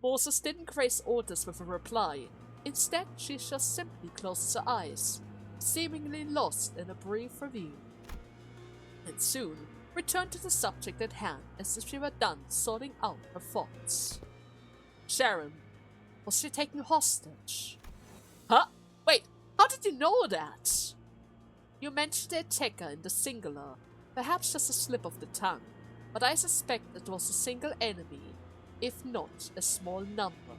Moses didn't grace Otis with a reply. Instead, she just simply closed her eyes, seemingly lost in a brief review. And soon returned to the subject at hand as if she were done sorting out her thoughts. Sharon, was she taken hostage? Huh? Wait, how did you know that? You mentioned the attacker in the singular, perhaps just a slip of the tongue, but I suspect it was a single enemy, if not a small number.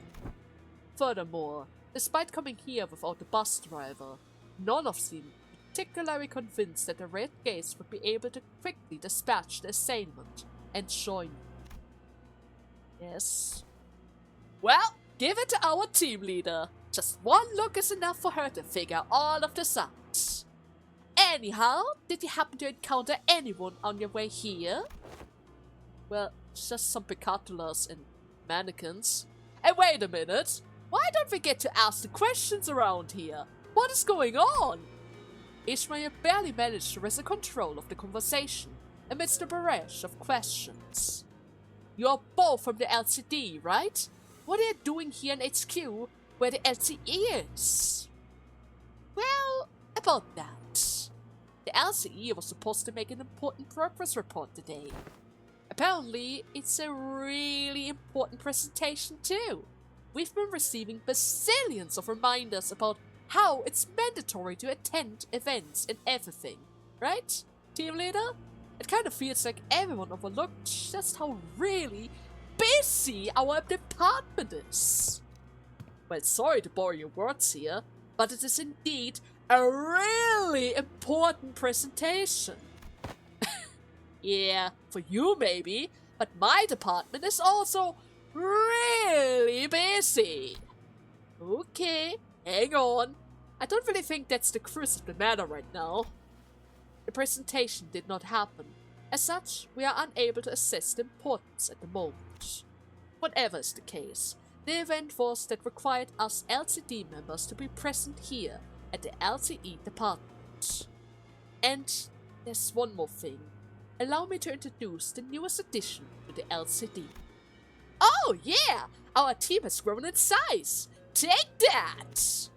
Furthermore, despite coming here without a bus driver, none of them particularly convinced that the Red Gates would be able to quickly dispatch the assailant and join you. Yes? Well, give it to our team leader. Just one look is enough for her to figure all of this out. Anyhow, did you happen to encounter anyone on your way here? Well, just some picatolas and mannequins. And wait a minute, why don't we get to ask the questions around here? What is going on? Ishmael barely managed to wrestle control of the conversation amidst a barrage of questions. You're both from the LCD, right? What are you doing here in HQ, where the LCE is? Well, about that. The LCE was supposed to make an important progress report today. Apparently, it's a really important presentation too. We've been receiving bazillions of reminders about how it's mandatory to attend events and everything, right, team leader? It kind of feels like everyone overlooked just how really busy our department is. Well, sorry to borrow your words here, but it is indeed a really important presentation. Yeah, for you maybe, but my department is also really busy. Okay, hang on. I don't really think that's the crux of the matter right now. The presentation did not happen. As such, we are unable to assess the importance at the moment. Whatever is the case, the event was that required us LCD members to be present here at the LCE department. And there's one more thing. Allow me to introduce the newest addition to the LCD. Oh yeah! Our team has grown in size! Take that!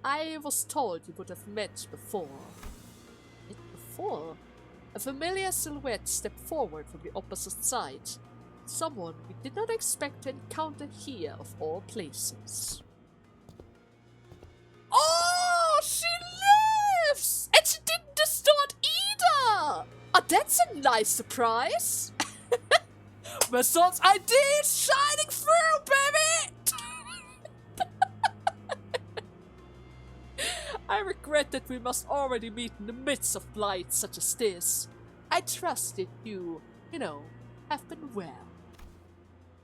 I was told you would have met before. Met before? A familiar silhouette stepped forward from the opposite side. Someone we did not expect to encounter here of all places. Oh, she lives! And she didn't distort either! Oh, that's a nice surprise! Mason's ideas shining through, baby! I regret that we must already meet in the midst of blights such as this. I trust that you have been well.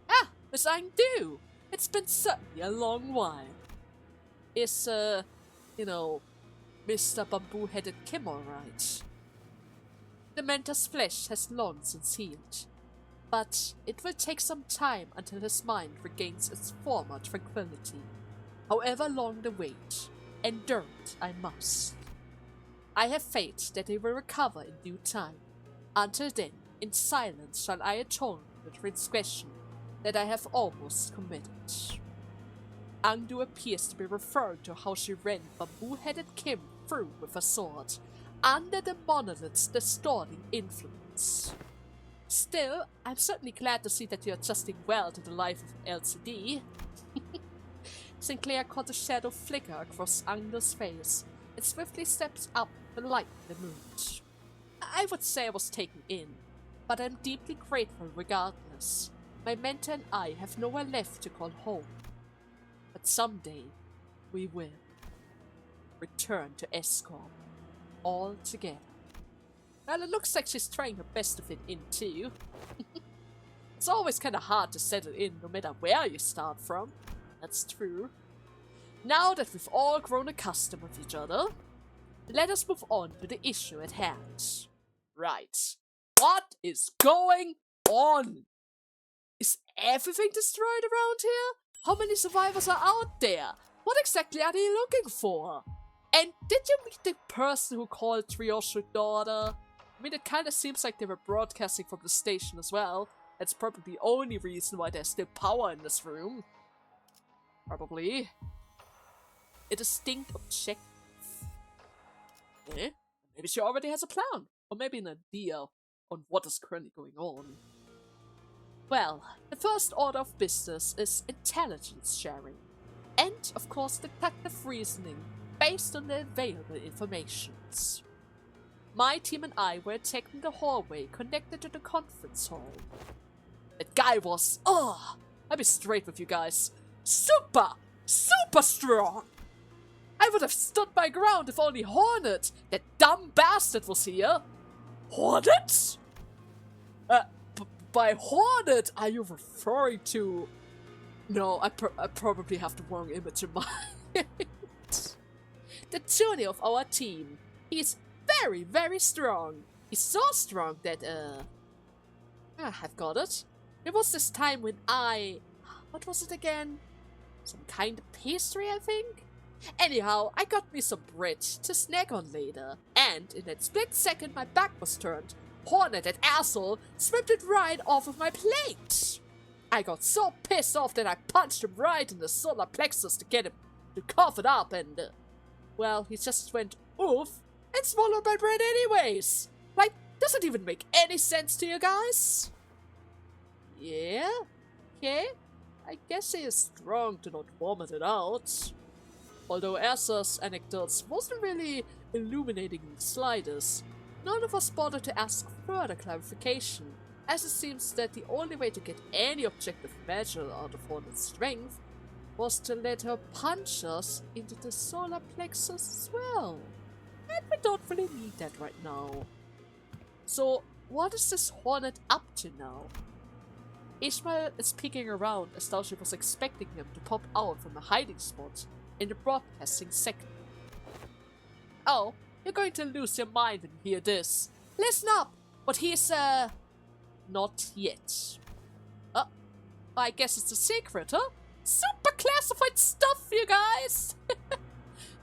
Ah, Miss Angdu! It's been certainly a long while. Is, Mr. Bamboo-Headed Kim alright? The mentor's flesh has long since healed, but it will take some time until his mind regains its former tranquility. However long the wait, endure it I must. I have faith that he will recover in due time. Until then, in silence shall I atone for the transgression that I have almost committed. Angdu appears to be referring to how she ran Bamboo-Headed Kim through with a sword, under the monolith's distorting influence. Still, I'm certainly glad to see that you're adjusting well to the life of LCD. Sinclair caught a shadow flicker across Angdu's face and swiftly stepped up to lighten the mood. I would say I was taken in, but I'm deeply grateful regardless. My mentor and I have nowhere left to call home. But someday, we will return to ESCOM, all together. Well, it looks like she's trying her best to fit in too. It's always kinda hard to settle in no matter where you start from. That's true. Now that we've all grown accustomed with each other, let us move on to the issue at hand. Right. What is going on? Is everything destroyed around here? How many survivors are out there? What exactly are they looking for? And did you meet the person who called Trios your daughter? I mean, it kinda seems like they were broadcasting from the station as well. That's probably the only reason why there's still power in this room. Probably. A distinct objective. Eh? Maybe she already has a plan. Or maybe an idea on what is currently going on. Well, the first order of business is intelligence sharing. And, of course, deductive reasoning based on the available informations. My team and I were attacking the hallway connected to the conference hall. That guy was, I'll be straight with you guys, super strong! I would have stood my ground if only Hornet, that dumb bastard, was here. Hornet? By Hornet, are you referring to... No, I probably have the wrong image in mind. The Tony of our team. He's very strong. He's so strong that, I've got it. There was this time when what was it again? Some kind of pastry, I think? Anyhow, I got me some bread to snack on later, and in that split second my back was turned, Hornet, that asshole, swept it right off of my plate. I got so pissed off that I punched him right in the solar plexus to get him to cough it up, and, well, he just went oof and swallowed my bread anyways. Like, does it even make any sense to you guys? Yeah? Okay. I guess he is strong to not vomit it out. Although Asa's anecdotes wasn't really illuminating in the slightest, none of us bothered to ask further clarification, as it seems that the only way to get any objective measure out of Hornet's strength was to let her punch us into the solar plexus as well. And we don't really need that right now. So, what is this Hornet up to now? Ishmael is peeking around as though she was expecting him to pop out from a hiding spot in the broadcasting sector. Oh, you're going to lose your mind when you hear this. Listen up! But he's, not yet. I guess it's a secret, huh? Super classified stuff, you guys!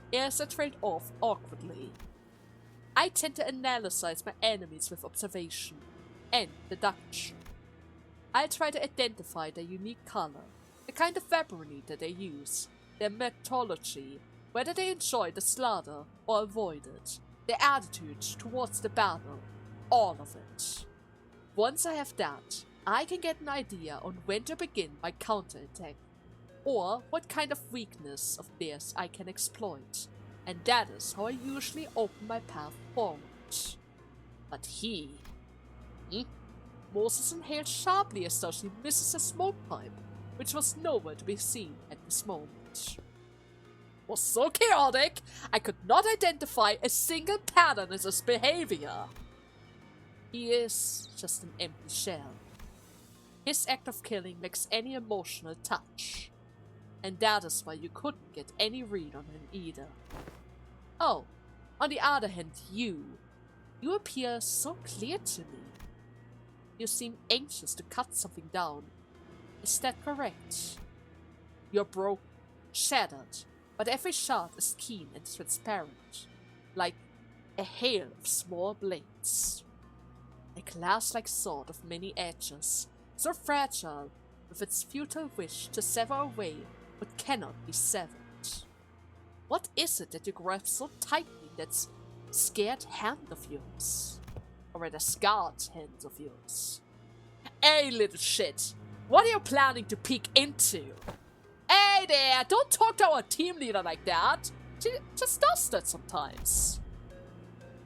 Yes, I trade off awkwardly. I tend to analyze my enemies with observation and deduction. I try to identify their unique color, the kind of Feburary that they use, their methodology, whether they enjoy the slaughter or avoid it, their attitude towards the battle, all of it. Once I have that, I can get an idea on when to begin my counterattack, or what kind of weakness of theirs I can exploit, and that is how I usually open my path forward. But he... Moses inhaled sharply as though she misses a smoke pipe, which was nowhere to be seen at this moment. It was so chaotic, I could not identify a single pattern in his behavior. He is just an empty shell. His act of killing lacks any emotional touch, and that is why you couldn't get any read on him either. Oh, on the other hand, you appear so clear to me. You seem anxious to cut something down. Is that correct? You're broken, shattered, but every shard is keen and transparent, like a hail of small blades. A glass-like sword of many edges, so fragile, with its futile wish to sever away what cannot be severed. What is it that you grasp so tightly, that scared hand of yours? Or rather scarred hand of yours? Hey, little shit! What are you planning to peek into? Hey there! Don't talk to our team leader like that! She just does that sometimes.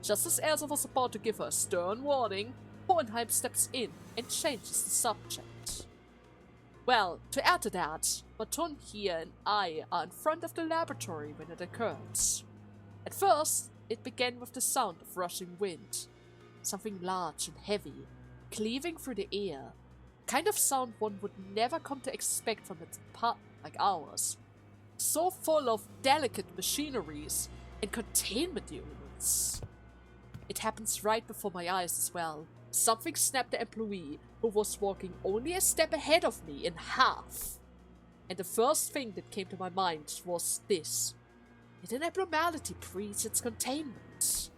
Just as Elsa was about to give her a stern warning, Hohenheim steps in and changes the subject. Well, to add to that, Baton here and I are in front of the laboratory when it occurs. At first, it began with the sound of rushing wind. Something large and heavy, cleaving through the air. Kind of sound one would never come to expect from a department like ours. So full of delicate machineries and containment units. It happens right before my eyes as well. Something snapped the employee who was walking only a step ahead of me in half. And the first thing that came to my mind was this. Did an abnormality breach its containment?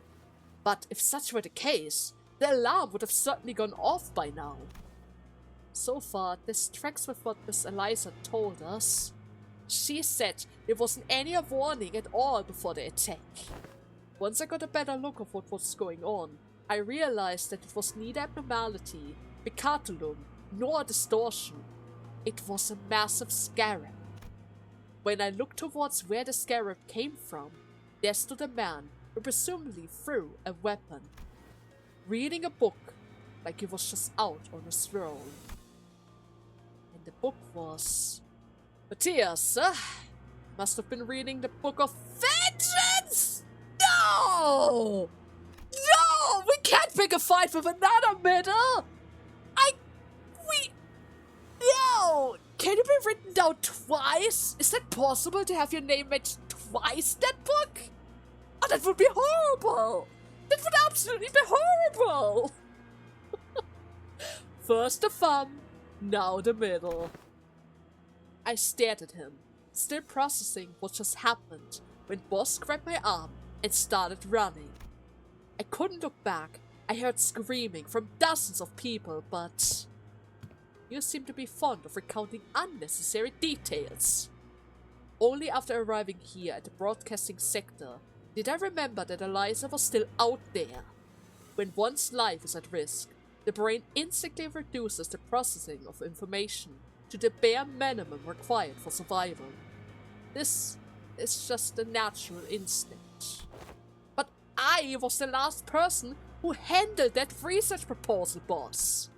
But if such were the case, the alarm would have certainly gone off by now. So far, this tracks with what Miss Eliza told us. She said there wasn't any warning at all before the attack. Once I got a better look of what was going on, I realized that it was neither abnormality, bicartulum, nor distortion. It was a massive scarab. When I looked towards where the scarab came from, there stood a man who presumably threw a weapon, reading a book like he was just out on a stroll. And the book was... Matthias, must have been reading the Book of Vengeance! No! No! We can't pick a fight with another middle! No! Can it be written down twice? Is that possible to have your name mentioned twice in that book? Oh, that would be horrible! That would absolutely be horrible! First the thumb, now the middle. I stared at him, still processing what just happened, when Boss grabbed my arm and started running. I couldn't look back. I heard screaming from dozens of people, but... You seem to be fond of recounting unnecessary details. Only after arriving here at the broadcasting sector did I remember that Eliza was still out there. When one's life is at risk, the brain instantly reduces the processing of information to the bare minimum required for survival. This is just a natural instinct. But I was the last person who handled that research proposal, boss.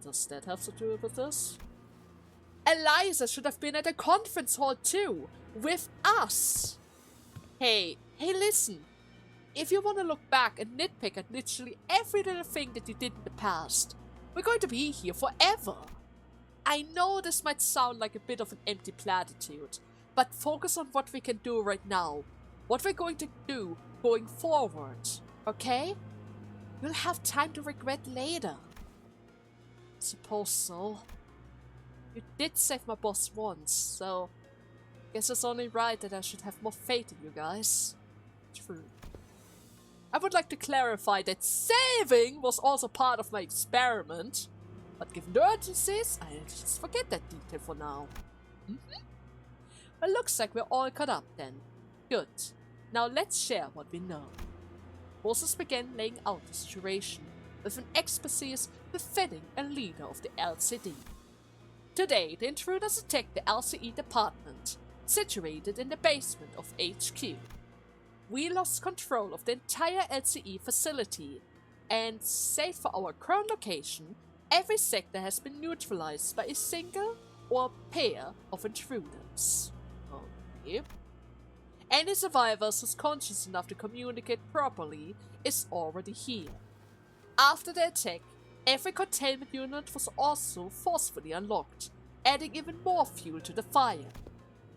Does that have to do with this? Eliza should have been at a conference hall too, with us. Hey, listen. If you want to look back and nitpick at literally every little thing that you did in the past, we're going to be here forever. I know this might sound like a bit of an empty platitude, but focus on what we can do right now. What we're going to do going forward, okay? You'll have time to regret later. Suppose so. You did save my boss once, so guess it's only right that I should have more faith in you guys. True. I would like to clarify that saving was also part of my experiment, but given the urgencies, I'll just forget that detail for now. Well, looks like we're all caught up then. Good. Now let's share what we know. Moses began laying out the situation with an expertise befitting a leader of the LCD. Today, the intruders attacked the LCE department, situated in the basement of HQ. We lost control of the entire LCE facility, and save for our current location, every sector has been neutralized by a single or pair of intruders. Okay. Any survivors who's conscious enough to communicate properly is already here. After the attack, every containment unit was also forcefully unlocked, adding even more fuel to the fire.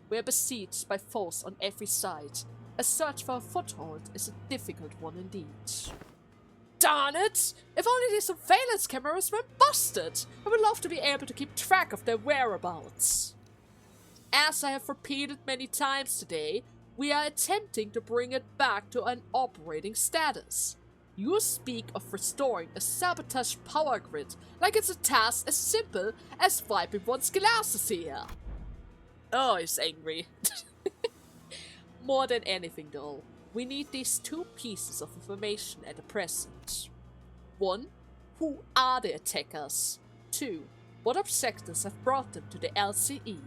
We are besieged by foes on every side. A search for a foothold is a difficult one indeed. Darn it! If only these surveillance cameras were busted! I would love to be able to keep track of their whereabouts. As I have repeated many times today, we are attempting to bring it back to an operating status. You speak of restoring a sabotaged power grid like it's a task as simple as wiping one's glasses here. Oh, he's angry. More than anything though, we need these two pieces of information at the present. 1. Who are the attackers? 2. What objectives have brought them to the LCE?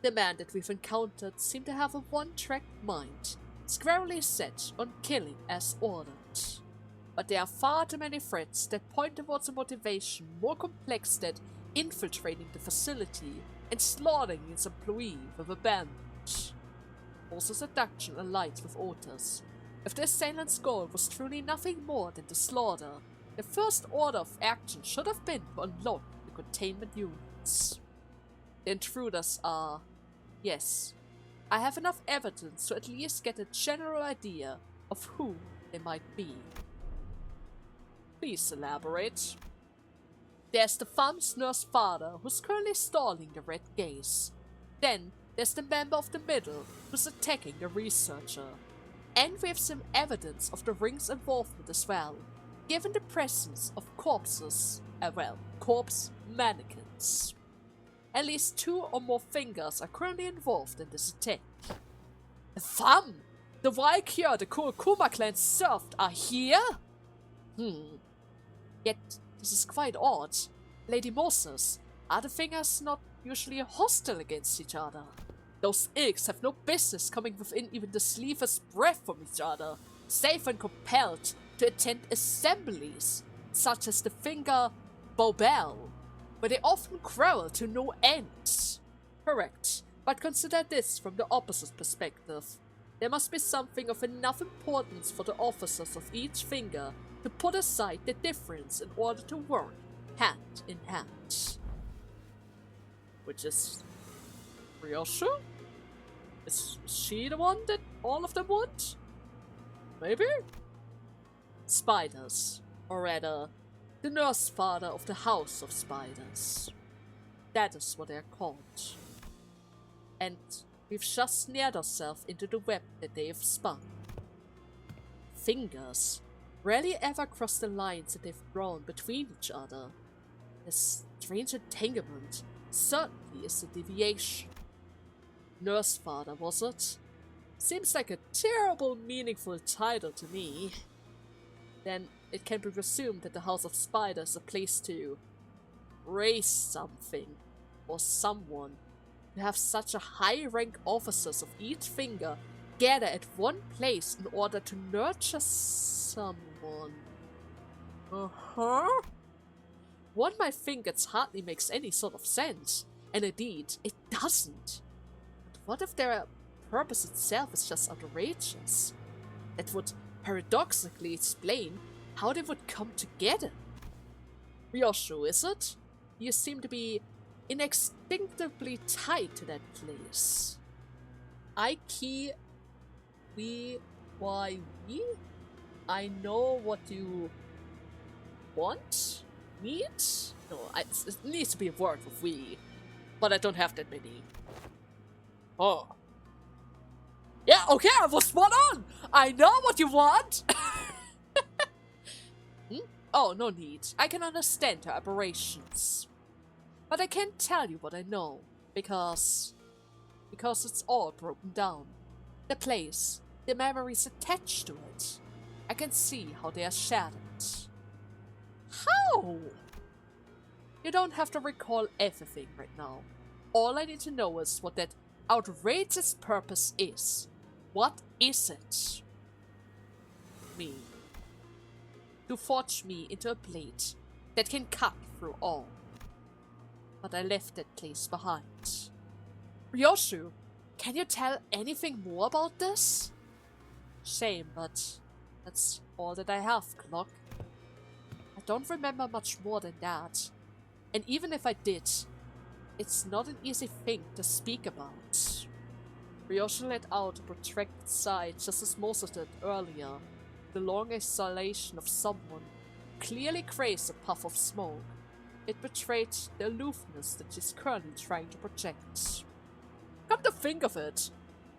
The man that we've encountered seemed to have a one-track mind, squarely set on killing as ordered. But there are far too many threats that point towards a motivation more complex than infiltrating the facility and slaughtering its employee with abandonment. Also, seduction aligns with Otis. If the assailant's goal was truly nothing more than the slaughter, the first order of action should have been to unlock the containment units. The intruders are... Yes, I have enough evidence to at least get a general idea of who they might be. Please elaborate. There's the farm's nurse father, who's currently stalling the red gaze. Then, there's the member of the middle, who's attacking the researcher. And we have some evidence of the ring's involvement as well, given the presence of corpses well, corpse mannequins. At least 2 or more fingers are currently involved in this attack. The thumb! The Valkyr the Kurokuma clan served are here? Yet, this is quite odd. Lady Moses, are the fingers not usually hostile against each other? Those ilks have no business coming within even the slightest breath from each other, save when compelled to attend assemblies, such as the Finger Bobel, where they often quarrel to no end. Correct, but consider this from the opposite perspective. There must be something of enough importance for the officers of each finger to put aside the difference in order to work hand in hand. Which is Ryoshu? Is she the one that all of them want? Maybe? Spiders, or rather, the nurse father of the House of Spiders. That is what they are called. And we've just snared ourselves into the web that they have spun. Fingers rarely ever cross the lines that they've drawn between each other. This strange entanglement certainly is a deviation. Nurse father, was it? Seems like a terrible, meaningful title to me. Then it can be presumed that the House of Spiders is a place to raise something or someone. To have such a high-rank officers of each finger gather at one place in order to nurture someone. One might think it hardly makes any sort of sense, and indeed, it doesn't. But what if their purpose itself is just outrageous? That would paradoxically explain how they would come together. Ryoshu, is it? You seem to be inextricably tied to that place. Aiki why we? I know what you want? Need? No, it needs to be a word with we. But I don't have that many. Oh. Yeah, okay, I was spot on! I know what you want! Oh, no need. I can understand her aberrations. But I can't tell you what I know, because it's all broken down. The place, the memories attached to it. I can see how they are shattered. How? You don't have to recall everything right now. All I need to know is what that outrageous purpose is. What is it? Me. To forge me into a blade that can cut through all. But I left that place behind. Ryoshu, can you tell anything more about this? Shame, but that's all that I have, Clock. I don't remember much more than that. And even if I did, it's not an easy thing to speak about. Ryoshu let out a protracted sigh just as Moses did earlier. The long exhalation of someone who clearly craves a puff of smoke. It betrayed the aloofness that she's currently trying to project. Come to think of it,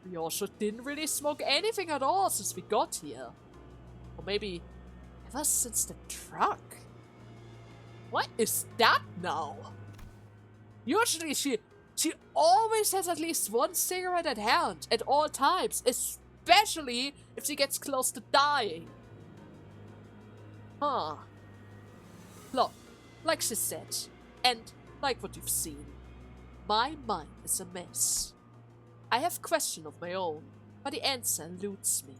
Ryoshu didn't really smoke anything at all since we got here. Or maybe ever since the truck. What is that now? Usually she always has at least one cigarette at hand at all times, especially if she gets close to dying. Huh. Look, like she said, and like what you've seen, my mind is a mess. I have questions of my own, but the answer eludes me.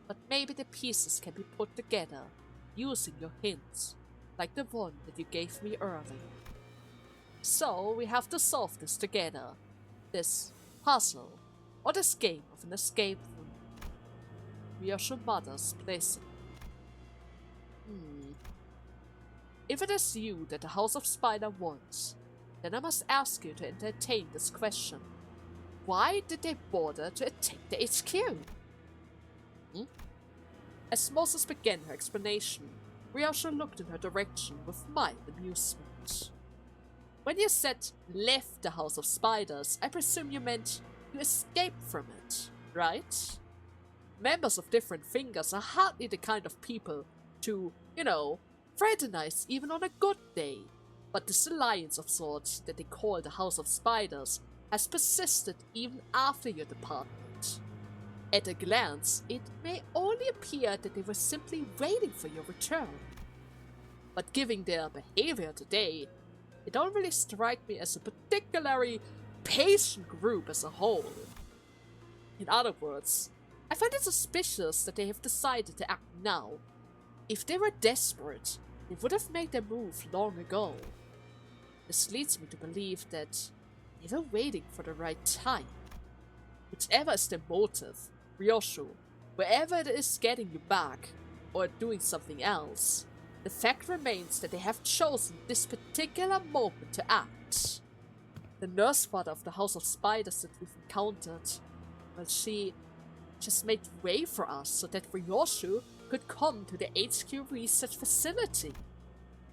But maybe the pieces can be put together, using your hints, like the one that you gave me earlier. So we have to solve this together. This puzzle, or this game of an escape room. Ryoshu mutters playfully. If it is you that the House of Spider wants, then I must ask you to entertain this question. Why did they bother to attack the HQ? As Moses began her explanation, Ryoshu looked in her direction with mild amusement. When you said left the House of Spiders, I presume you meant you escaped from it, right? Members of different fingers are hardly the kind of people to, fraternized even on a good day, but this alliance of sorts that they call the House of Spiders has persisted even after your department. At a glance, it may only appear that they were simply waiting for your return. But given their behavior today, they don't really strike me as a particularly patient group as a whole. In other words, I find it suspicious that they have decided to act now. If they were desperate, they would have made their move long ago. This leads me to believe that they were waiting for the right time. Whichever is their motive, Ryoshu, wherever it is getting you back, or doing something else, the fact remains that they have chosen this particular moment to act. The nurse father of the House of Spiders that we've encountered, well, she just made way for us so that Ryoshu could come to the HQ research facility.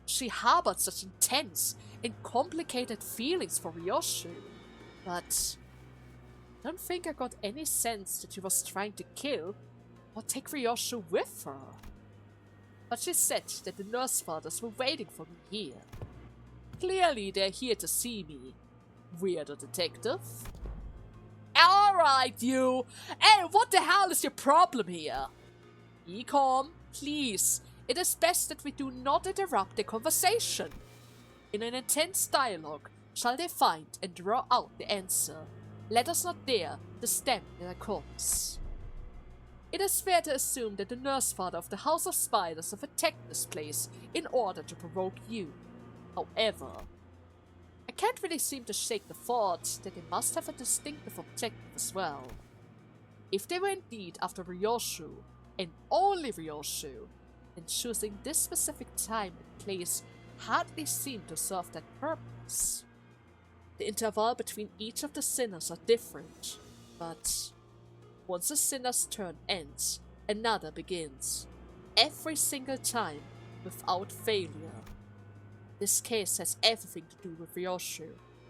She harbored such intense and complicated feelings for Ryoshu, but I don't think I got any sense that she was trying to kill or take Ryoshu with her. But she said that the nurse fathers were waiting for me here. Clearly they're here to see me. Weirdo detective. Alright, you! Hey, what the hell is your problem here? Be calm, please. It is best that we do not interrupt the conversation. In an intense dialogue, shall they find and draw out the answer. Let us not dare to stamp their course. It is fair to assume that the nurse father of the House of Spiders have attacked this place in order to provoke you. However, I can't really seem to shake the thought that they must have a distinctive objective as well. If they were indeed after Ryoshu, and only Ryoshu, then choosing this specific time and place hardly seemed to serve that purpose. The interval between each of the sinners are different, but once a sinner's turn ends, another begins. Every single time, without failure. This case has everything to do with Ryoshu.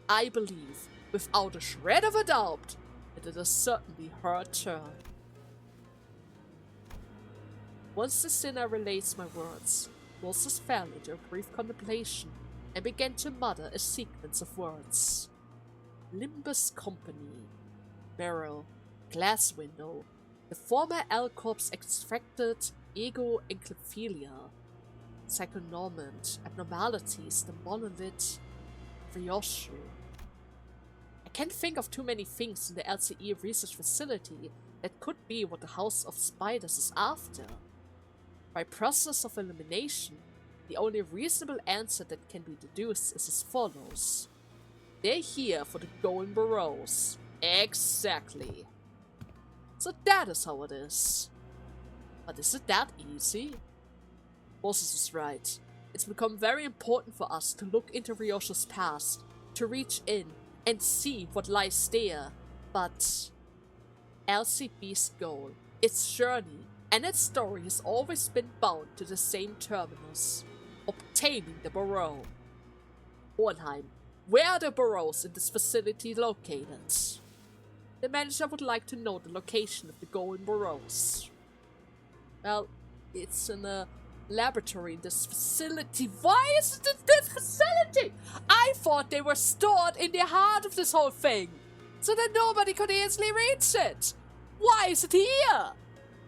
I believe, without a shred of a doubt, that it is certainly her turn. Once the sinner relates my words, Moses fell into a brief contemplation and began to mutter a sequence of words. Limbus Company, Barrel, Glass Window, the former L-Corp's extracted ego encyclopedia, psychonormant, abnormalities, the monolith, Ryoshu. I can't think of too many things in the LCE research facility that could be what the House of Spiders is after. By process of elimination, the only reasonable answer that can be deduced is as follows. They're here for the Golden Burrows. Exactly. So that is how it is. But is it that easy? Moses is right. It's become very important for us to look into Ryoshu's past, to reach in and see what lies there. But LCB's goal, its journey, and its story has always been bound to the same terminus, obtaining the Burrow. Bornheim, where are the Burrows in this facility located? The manager would like to know the location of the Golden Burrows. Well, it's in a laboratory in this facility. Why is it in this facility? I thought they were stored in the heart of this whole thing, so that nobody could easily reach it. Why is it here?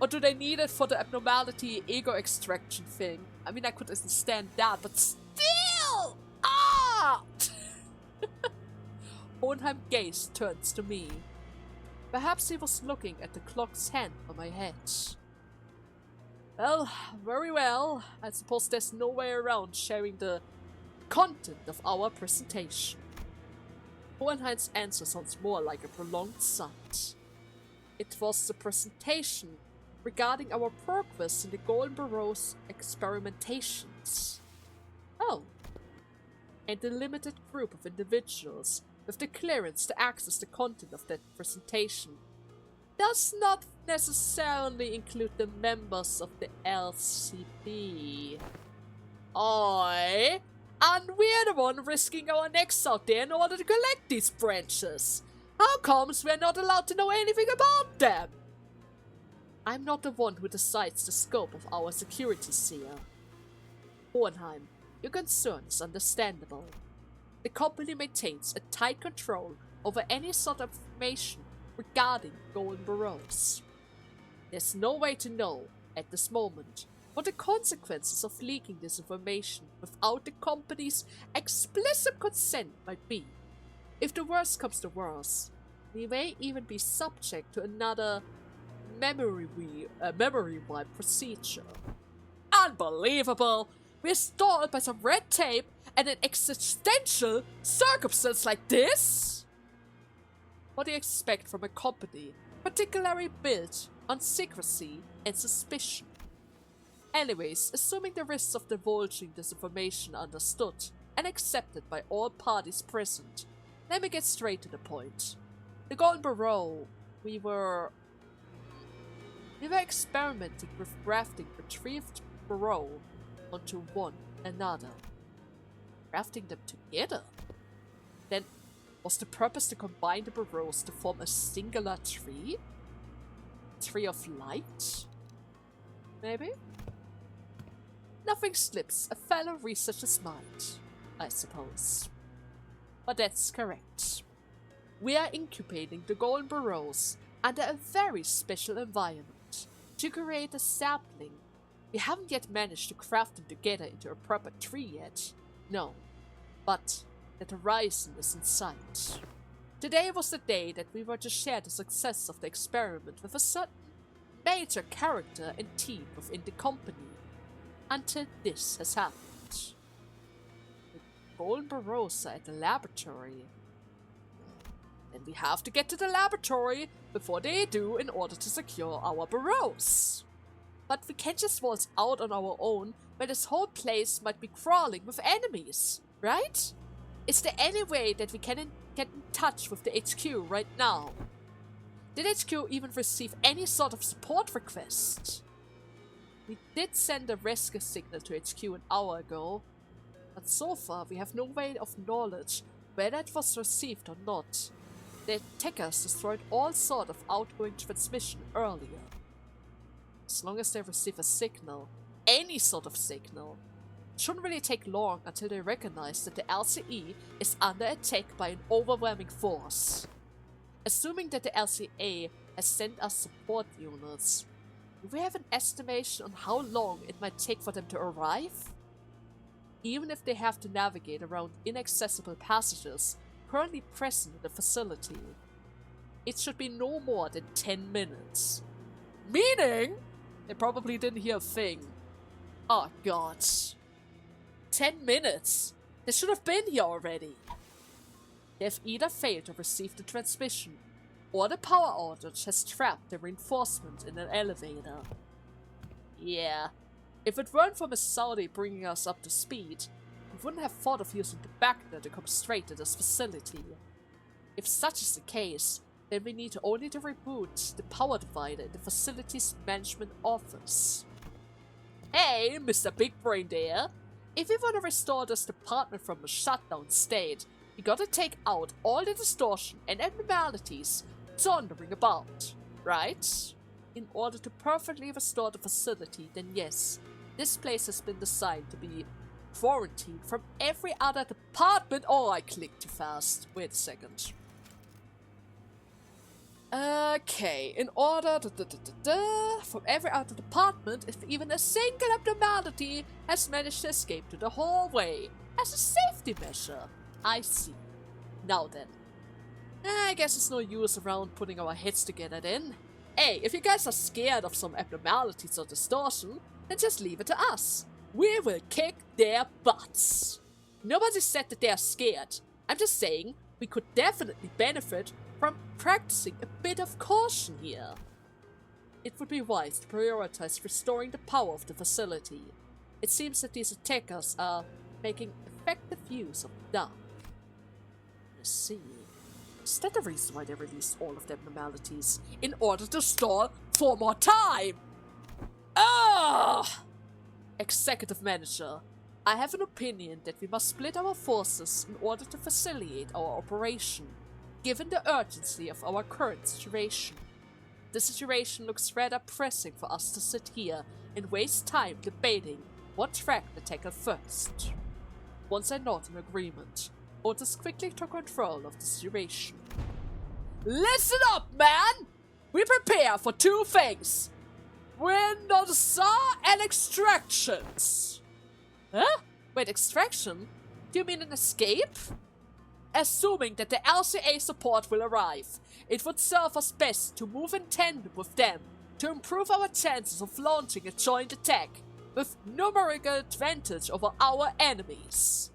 Or do they need it for the abnormality ego extraction thing? I mean, I could understand that, but still! Ah! Bornheim gaze turns to me. Perhaps he was looking at the clock's hand on my head. Well, very well. I suppose there's no way around sharing the content of our presentation. Bornheim's answer sounds more like a prolonged sight. It was the presentation regarding our progress in the Golden Burrows experimentations. Oh. And the limited group of individuals with the clearance to access the content of that presentation does not necessarily include the members of the LCP. And we're the one risking our necks out there in order to collect these branches. How comes we're not allowed to know anything about them? I'm not the one who decides the scope of our security seer. Hohenheim, your concern is understandable. The company maintains a tight control over any sort of information regarding Golden Burrows. There's no way to know, at this moment, what the consequences of leaking this information without the company's explicit consent might be. If the worst comes to worst, we may even be subject to another memory wipe procedure. Unbelievable! We're stalled by some red tape and an existential circumstance like this? What do you expect from a company particularly built on secrecy and suspicion? Anyways, assuming the risks of divulging this information are understood and accepted by all parties present, let me get straight to the point. The Golden Burrow, we were experimenting with grafting retrieved Burrow onto one another. Grafting them together? Then, was the purpose to combine the Burrows to form a singular tree? Tree of light? Maybe? Nothing slips a fellow researcher's mind, I suppose. But that's correct. We are incubating the Golden Burrows under a very special environment to create a sapling. We haven't yet managed to craft them together into a proper tree yet, no, but the horizon is in sight. Today was the day that we were to share the success of the experiment with a certain major character and team within the company, until this has happened. The Golden Burrows are at the laboratory. Then we have to get to the laboratory before they do in order to secure our Burrows. But we can't just waltz out on our own when this whole place might be crawling with enemies, right? Is there any way that we can get in touch with the HQ right now? Did HQ even receive any sort of support request? We did send a rescue signal to HQ an hour ago, but so far we have no way of knowledge whether it was received or not. The attackers destroyed all sort of outgoing transmission earlier. As long as they receive a signal, any sort of signal, it shouldn't really take long until they recognize that the LCE is under attack by an overwhelming force. Assuming that the LCA has sent us support units, do we have an estimation on how long it might take for them to arrive? Even if they have to navigate around inaccessible passages currently present in the facility, it should be no more than 10 minutes. Meaning? They probably didn't hear a thing. Oh god. 10 minutes? They should have been here already. They've either failed to receive the transmission, or the power outage has trapped the reinforcement in an elevator. Yeah, if it weren't for Miss Saudi bringing us up to speed, we wouldn't have thought of using the backnet to come straight to this facility. If such is the case, then we need only to reboot the power divider in the facility's management office. Hey, Mr. Big Brain there! If we want to restore this department from a shutdown state, we gotta take out all the distortion and abnormalities wandering about, right? In order to perfectly restore the facility, then yes, this place has been designed to be quarantined from every other department. Oh, I clicked too fast. Wait a second. Okay, in order from every other department, if even a single abnormality has managed to escape to the hallway as a safety measure. I see. Now then. I guess it's no use around putting our heads together then. Hey, if you guys are scared of some abnormalities or distortion, then just leave it to us. We will kick their butts. Nobody said that they are scared. I'm just saying we could definitely benefit from practicing a bit of caution here. It would be wise to prioritize restoring the power of the facility. It seems that these attackers are making effective use of the dark. Let's see. Is that the reason why they released all of the abnormalities? In order to stall for more time! Ah! Executive Manager, I have an opinion that we must split our forces in order to facilitate our operation, given the urgency of our current situation. The situation looks rather pressing for us to sit here and waste time debating what track to tackle first. Once I nod in agreement, Otis quickly took control of the situation. Listen up, man! We prepare for two things. Windows and extractions. Huh? Wait, extraction? Do you mean an escape? Assuming that the LCA support will arrive, it would serve us best to move in tandem with them to improve our chances of launching a joint attack with numerical advantage over our enemies.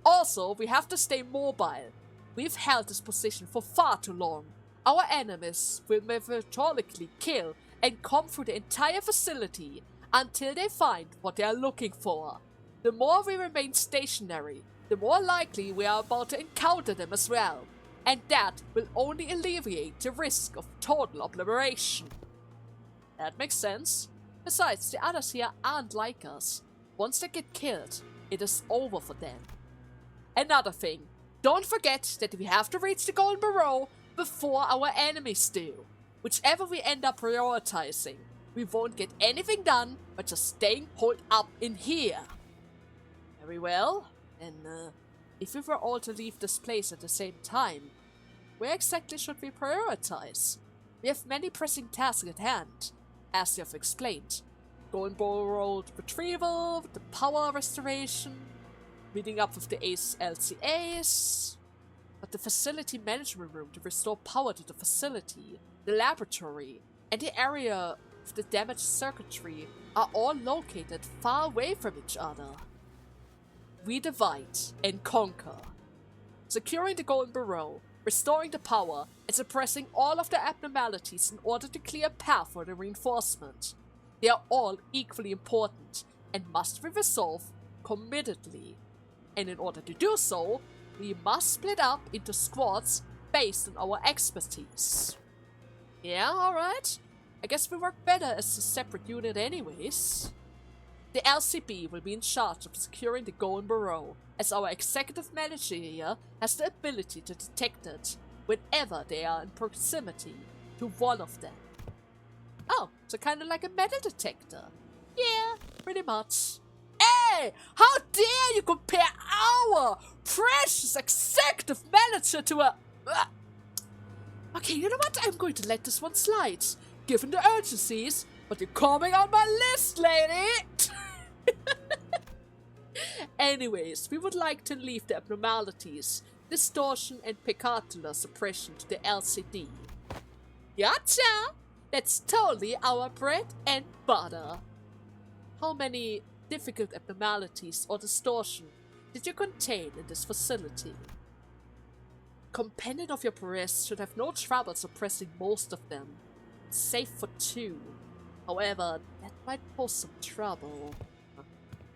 Also, we have to stay mobile. We've held this position for far too long. Our enemies will methodically kill and comb through the entire facility until they find what they are looking for. The more we remain stationary, the more likely we are about to encounter them as well, and that will only alleviate the risk of total obliteration. That makes sense. Besides, the others here aren't like us. Once they get killed, it is over for them. Another thing, don't forget that we have to reach the Golden Barrow before our enemies do. Whichever we end up prioritizing, we won't get anything done by just staying holed up in here. Very well, and if we were all to leave this place at the same time, where exactly should we prioritize? We have many pressing tasks at hand, as you have explained. Golden Barrow retrieval, the power restoration, meeting up with the Ace LCAs, but the facility management room to restore power to the facility, the laboratory, and the area of the damaged circuitry are all located far away from each other. We divide and conquer. Securing the Golden Barrow, restoring the power, and suppressing all of the abnormalities in order to clear a path for the reinforcement. They are all equally important and must be resolved committedly. And in order to do so, we must split up into squads based on our expertise. Yeah, alright. I guess we work better as a separate unit anyways. The LCB will be in charge of securing the Golden Barrow, as our executive manager here has the ability to detect it whenever they are in proximity to one of them. Oh, so kinda like a metal detector. Yeah, pretty much. Hey! How dare you compare our precious executive manager to a... Okay, you know what? I'm going to let this one slide, given the urgencies, but you're coming on my list, lady! Anyways, we would like to leave the abnormalities, distortion and picatula suppression to the LCD. Gotcha! That's totally our bread and butter. How many difficult abnormalities or distortion did you contain in this facility? Companion of your Perez should have no trouble suppressing most of them, save for 2. However, that might pose some trouble.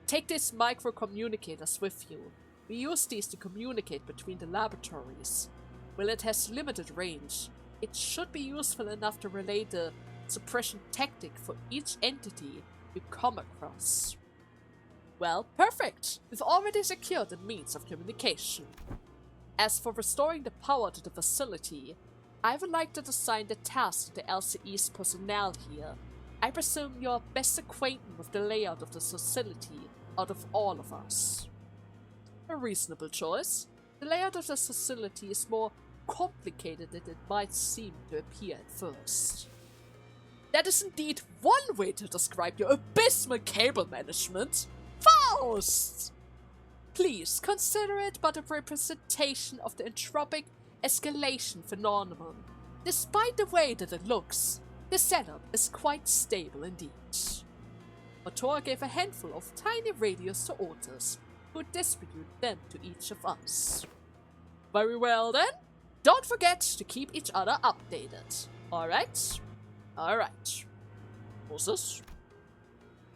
Take these micro-communicators with you. We use these to communicate between the laboratories. While it has limited range, it should be useful enough to relay the suppression tactic for each entity you come across. Well, perfect! We've already secured the means of communication. As for restoring the power to the facility, I would like to assign the task to the LCE's personnel here. I presume you're best acquainted with the layout of the facility out of all of us. A reasonable choice. The layout of this facility is more complicated than it might seem to appear at first. That is indeed one way to describe your abysmal cable management. Faust! Please consider it but a representation of the entropic escalation phenomenon. Despite the way that it looks, the setup is quite stable indeed. Motor gave a handful of tiny radios to Otis, who distributed them to each of us. Very well then, don't forget to keep each other updated. Alright? Alright. Moses?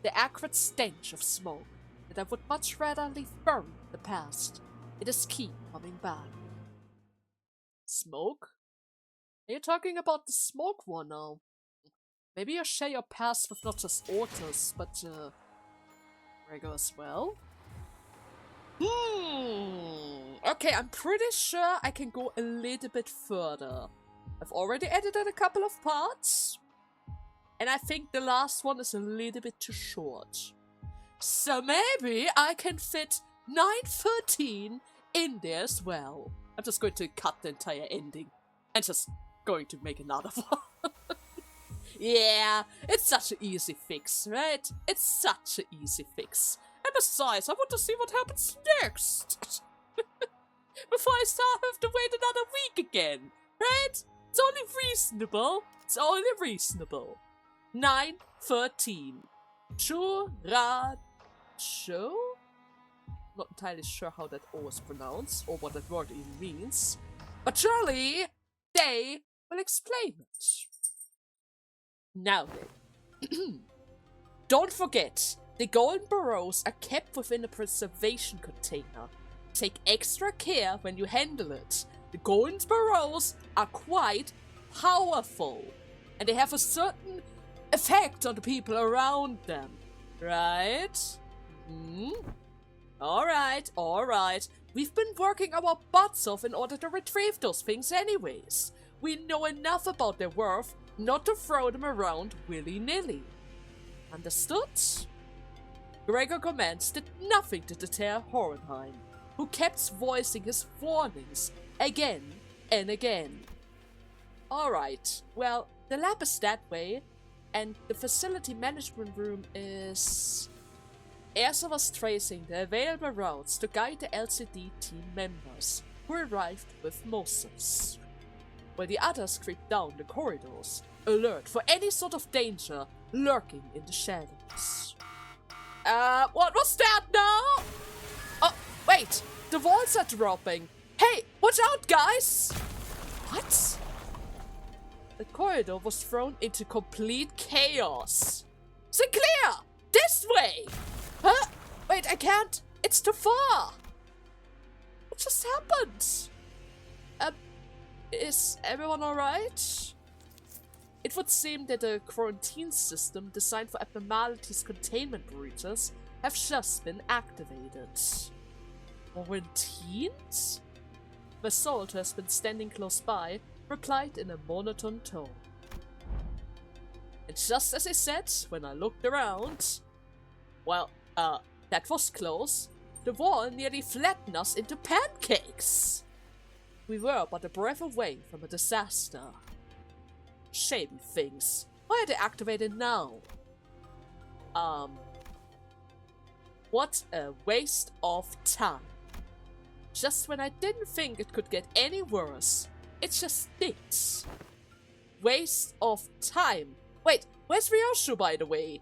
The acrid stench of smoke that I would much rather leave buried in the past. It is keep coming back. Smoke? Are you talking about the smoke one now? Maybe you share your past with not just Otis, but Gregor as well? Okay, I'm pretty sure I can go a little bit further. I've already edited a couple of parts, and I think the last one is a little bit too short. So maybe I can fit 913 in there as well. I'm just going to cut the entire ending and just going to make another one. Yeah, it's such an easy fix, right? It's such an easy fix. And besides, I want to see what happens next. Before I have to wait another week again, right? It's only reasonable. It's only reasonable. 913. Churacho? Not entirely sure how that O is pronounced or what that word even means. But surely they will explain it. Now then. Don't forget, the golden burrows are kept within a preservation container. Take extra care when you handle it. The golden burrows are quite powerful, and they have a certain effect on the people around them, right? Alright. We've been working our butts off in order to retrieve those things anyways. We know enough about their worth not to throw them around willy-nilly. Understood? Gregor Commands did nothing to deter Hohenheim, who kept voicing his warnings again and again. Alright, well, the lab is that way, and the facility management room is... Ersa was tracing the available routes to guide the LCD team members, who arrived with Moses, while the others crept down the corridors, alert for any sort of danger lurking in the shadows. What was that now? Oh, wait! The walls are dropping! Hey, watch out, guys! What? The corridor was thrown into complete chaos. Sinclair! This way! Huh? Wait, I can't! It's too far! What just happened? Is everyone alright? It would seem that the quarantine system designed for abnormalities containment breaches have just been activated. Quarantines? Basalt, who has been standing close by, replied in a monotone tone. And just as I said, when I looked around... Well, that was close. The wall nearly flattened us into pancakes. We were but a breath away from a disaster. Shady things. Why are they activated now? What a waste of time. Just when I didn't think it could get any worse, it just did. Waste of time. Wait, where's Ryoshu, by the way?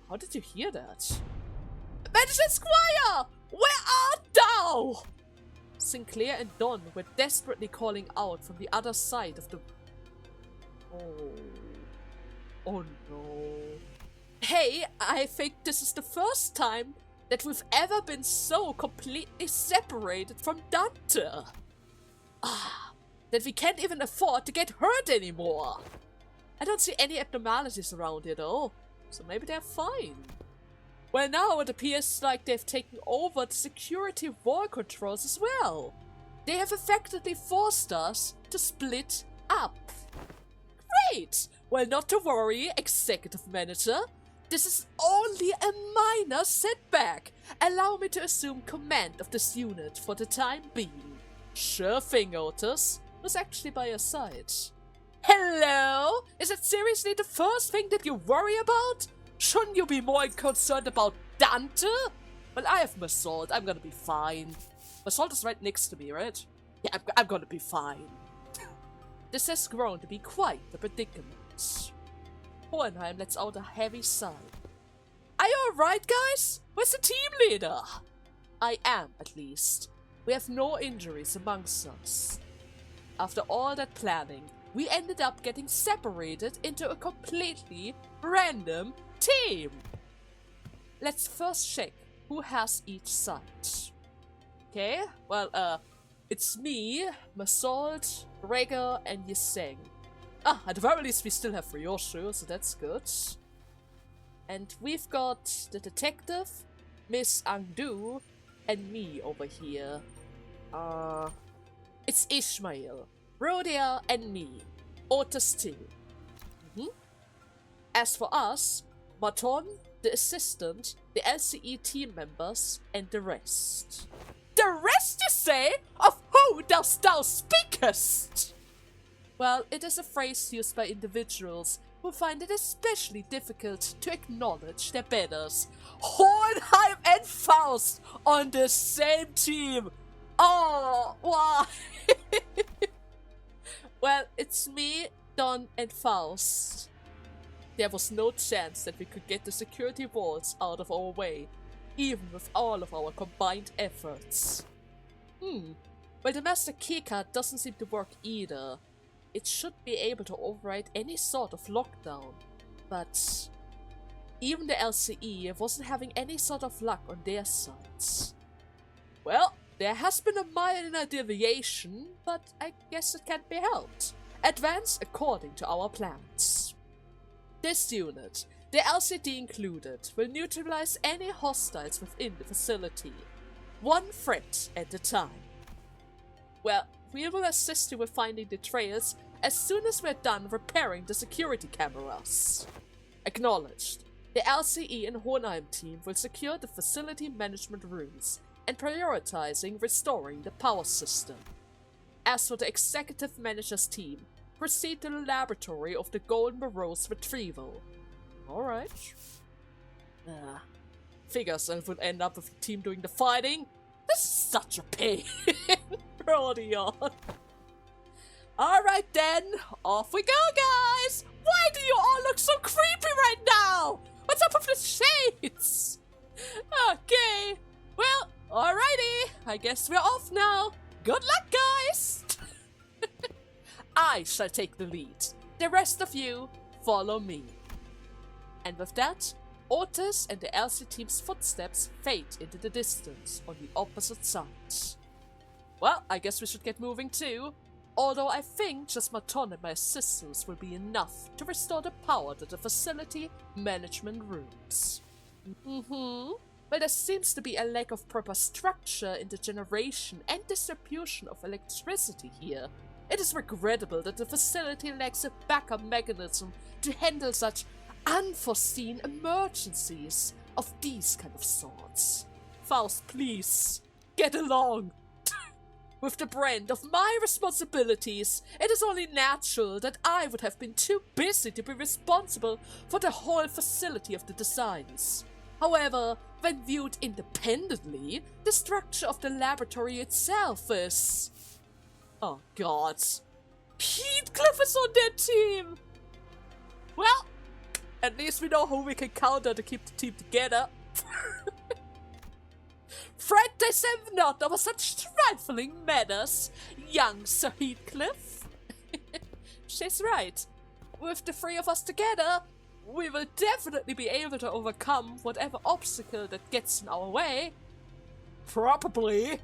How did you hear that? Magician Squire! Where art thou? Sinclair and Don were desperately calling out from the other side of the... Oh no. Hey, I think this is the first time that we've ever been so completely separated from Dante. That we can't even afford to get hurt anymore. I don't see any abnormalities around here though, so maybe they're fine. Well, now it appears like they've taken over the security wall controls as well. They have effectively forced us to split up. Great! Well, not to worry, Executive Manager. This is only a minor setback. Allow me to assume command of this unit for the time being. Sure thing, Otis. Was actually by your side. Hello? Is it seriously the first thing that you worry about? Shouldn't you be more concerned about Dante? Well, I have Massault. I'm gonna be fine. Massault is right next to me, right? Yeah, I'm gonna be fine. This has grown to be quite the predicament. Hohenheim lets out a heavy sigh. Are you alright, guys? Where's the team leader? I am, at least. We have no injuries amongst us. After all that planning, we ended up getting separated into a completely random team. Let's first check who has each side. Okay, well, it's me, Massault, Gregor, and Yiseng. At the very least we still have Ryoshu, so that's good. And we've got the detective, Miss Angdu, and me over here. It's Ishmael, Rhodia, and me. Otis too. As for us, Maton, the assistant, the LCE team members, and the rest. The rest, you say? Of who dost thou speakest? Well, it is a phrase used by individuals who find it especially difficult to acknowledge their betters. Hohenheim and Faust on the same team! Oh, why? Well, it's me, Don, and Faust. There was no chance that we could get the security walls out of our way, even with all of our combined efforts. Well, the master keycard doesn't seem to work either. It should be able to override any sort of lockdown, but even the LCE wasn't having any sort of luck on their sides. Well, there has been a minor deviation, but I guess it can't be helped. Advance according to our plans. This unit, the LCD included, will neutralize any hostiles within the facility, one threat at a time. Well, we will assist you with finding the trails as soon as we're done repairing the security cameras. Acknowledged. The LCE and Hohenheim team will secure the facility management rooms and prioritizing restoring the power system. As for the executive manager's team, proceed to the laboratory of the Golden Barrow's retrieval. Alright. Figures I would end up with the team doing the fighting. This is such a pain. Early on. Alright then, off we go, guys! Why do you all look so creepy right now? What's up with the shades? Okay, well, alrighty, I guess we're off now. Good luck, guys! I shall take the lead. The rest of you, follow me. And with that, Otis and the LC team's footsteps fade into the distance on the opposite side. Well, I guess we should get moving too. Although I think just Maton and my assistants will be enough to restore the power to the facility management rooms. Well, there seems to be a lack of proper structure in the generation and distribution of electricity here. It is regrettable that the facility lacks a backup mechanism to handle such unforeseen emergencies of these kind of sorts. Faust, please, get along! With the brand of my responsibilities, it is only natural that I would have been too busy to be responsible for the whole facility of the designs. However, when viewed independently, the structure of the laboratory itself is... Oh god. Heathcliff is on their team! Well, at least we know who we can counter to keep the team together. Fret thyself not over such trifling matters, young Sir Heathcliff. She's right. With the three of us together, we will definitely be able to overcome whatever obstacle that gets in our way. Probably.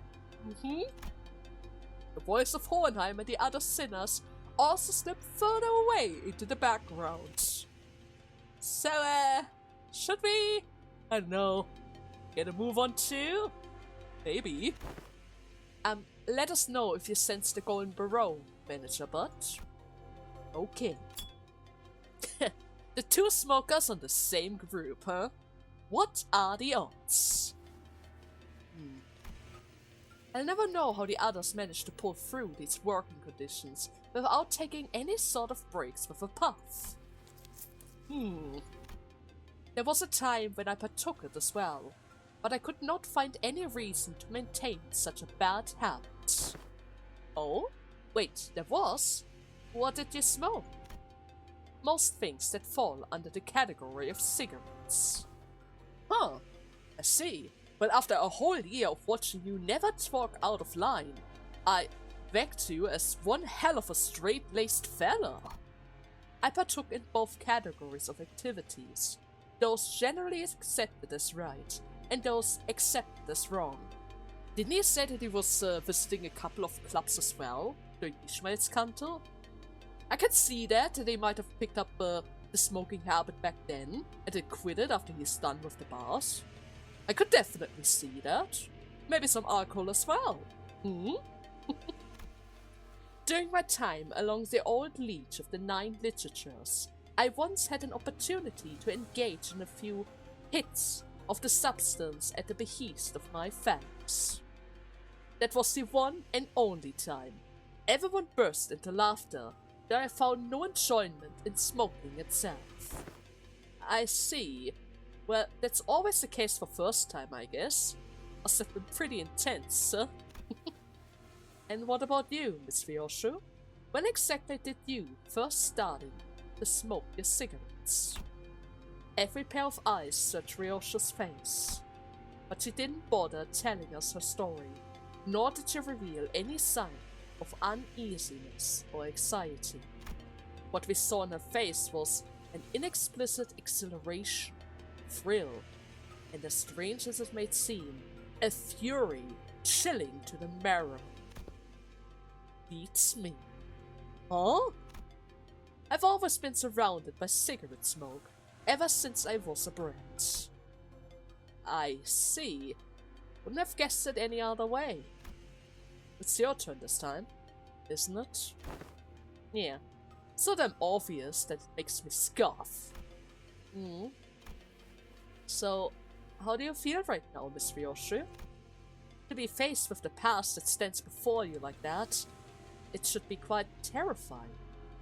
The voice of Hohenheim and the other sinners also slip further away into the background. So, should we? I don't know. Get a move on too? Maybe. Let us know if you sense the Golden Barrow, Manager Bud. Okay. The two smokers on the same group, huh? What are the odds? I'll never know how the others manage to pull through these working conditions without taking any sort of breaks with a puff. There was a time when I partook it as well, but I could not find any reason to maintain such a bad habit. Oh? Wait, there was? What did you smoke? Most things that fall under the category of cigarettes. Huh, I see. Well, after a whole year of watching you never talk out of line, I backed you as one hell of a straight-laced fella. I partook in both categories of activities, those generally accepted as right, and those accepted as wrong. Didn't he say that he was visiting a couple of clubs as well, during Ishmael's Kanto? I can see that they might have picked up the smoking habit back then, and then quit it after he's done with the bars. I could definitely see that. Maybe some alcohol as well. During my time along the old Leech of the Nine Literatures, I once had an opportunity to engage in a few hits of the substance at the behest of my fangs. That was the one and only time everyone burst into laughter, though I found no enjoyment in smoking itself. I see. Well, that's always the case for first time, I guess. Must have been pretty intense, sir. And what about you, Miss Ryoshu? When exactly did you first starting to smoke your cigarettes? Every pair of eyes searched Ryoshu's face, but she didn't bother telling us her story, nor did she reveal any sign of uneasiness or anxiety. What we saw in her face was an inexplicit exhilaration, thrill, and as strange as it may seem, a fury chilling to the marrow. Beats me. Huh? I've always been surrounded by cigarette smoke, ever since I was a brat. I see. Wouldn't have guessed it any other way. It's your turn this time, isn't it? Yeah. So damn obvious that it makes me scoff. So, how do you feel right now, Miss Ryoshu? To be faced with the past that stands before you like that, it should be quite terrifying,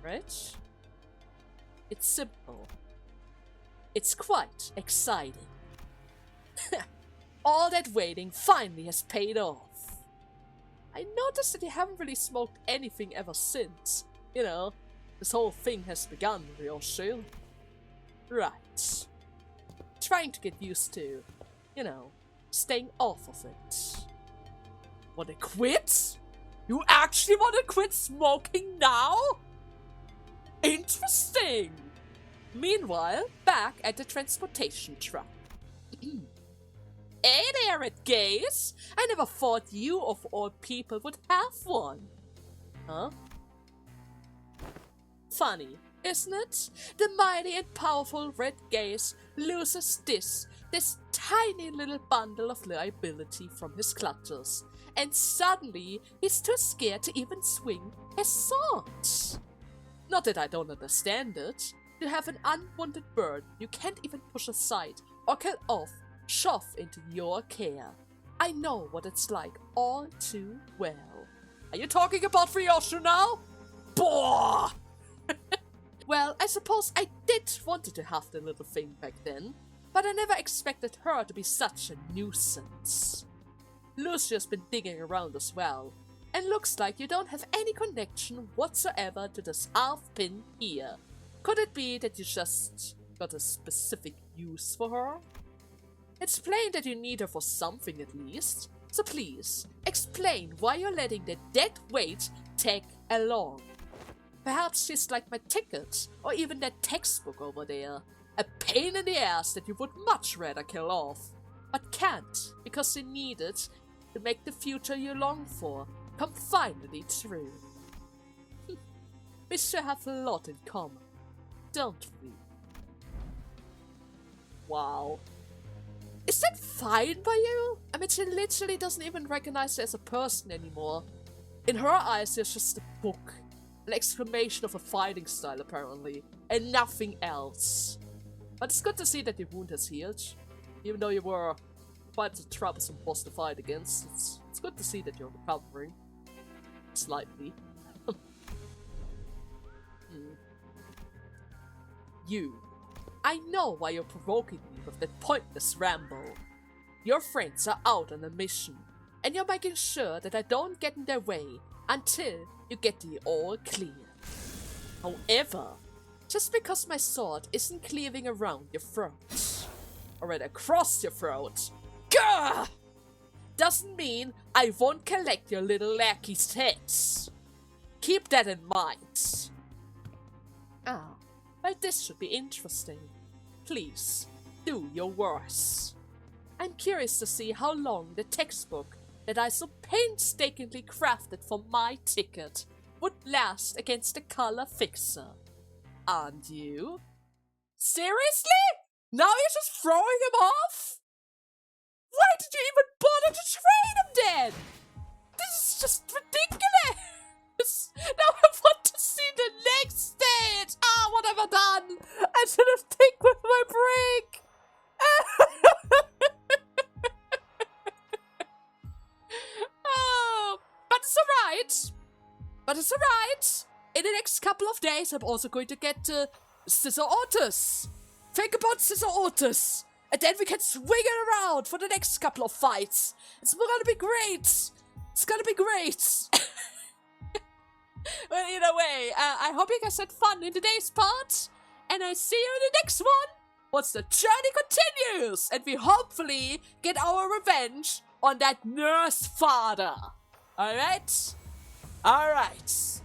right? It's simple. It's quite exciting. All that waiting finally has paid off. I noticed that you haven't really smoked anything ever since. You know, this whole thing has begun, Ryoshu. Right. Trying to get used to, you know, staying off of it. Wanna quit? You actually wanna quit smoking now? Interesting! Meanwhile, back at the transportation truck. Hey there, it gays! I never thought you of all people would have one. Huh? Funny, isn't it? The mighty and powerful red gaze loses this tiny little bundle of liability from his clutches, and suddenly he's too scared to even swing his sword. Not that I don't understand it. To have an unwanted bird you can't even push aside or kill off, shove into your care. I know what it's like all too well. Are you talking about Ryoshu now? Boah! Well, I suppose I did wanted to have the little thing back then, but I never expected her to be such a nuisance. Lucia's been digging around as well, and looks like you don't have any connection whatsoever to this half pin here. Could it be that you just got a specific use for her? It's plain that you need her for something at least, so please, explain why you're letting the dead weight tag along. Perhaps she's like my ticket, or even that textbook over there. A pain in the ass that you would much rather kill off, but can't because you need it to make the future you long for come finally true. We sure have a lot in common, don't we? Wow. Is that fine by you? I mean, she literally doesn't even recognize her as a person anymore. In her eyes, there's just a book. An exclamation of a fighting style, apparently. And nothing else. But it's good to see that your wound has healed. Even though you were quite a troublesome boss to fight against, it's good to see that you're recovering. Slightly. You. I know why you're provoking me with that pointless ramble. Your friends are out on a mission, and you're making sure that I don't get in their way until you get the all clear. However, just because my sword isn't cleaving around your throat, or rather across your throat, gah! Doesn't mean I won't collect your little lackey's heads. Keep that in mind. Ah, well, this should be interesting. Please, do your worst. I'm curious to see how long the textbook that I so painstakingly crafted for my ticket would last against the color fixer. Aren't you? Seriously? Now you're just throwing him off? Why did you even bother to train him then? This is just ridiculous! Now I want to see the next stage! Ah, what have I done? I should have taken with my break! That's alright. In the next couple of days, I'm also going to get Scissor Otis. Think about Scissor Otis. And then we can swing it around for the next couple of fights. It's gonna be great. It's gonna be great. Well, either way, I hope you guys had fun in today's part. And I see you in the next one. Once the journey continues. And we hopefully get our revenge on that nurse father. Alright? Alright.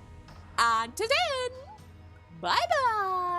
Until then, bye-bye.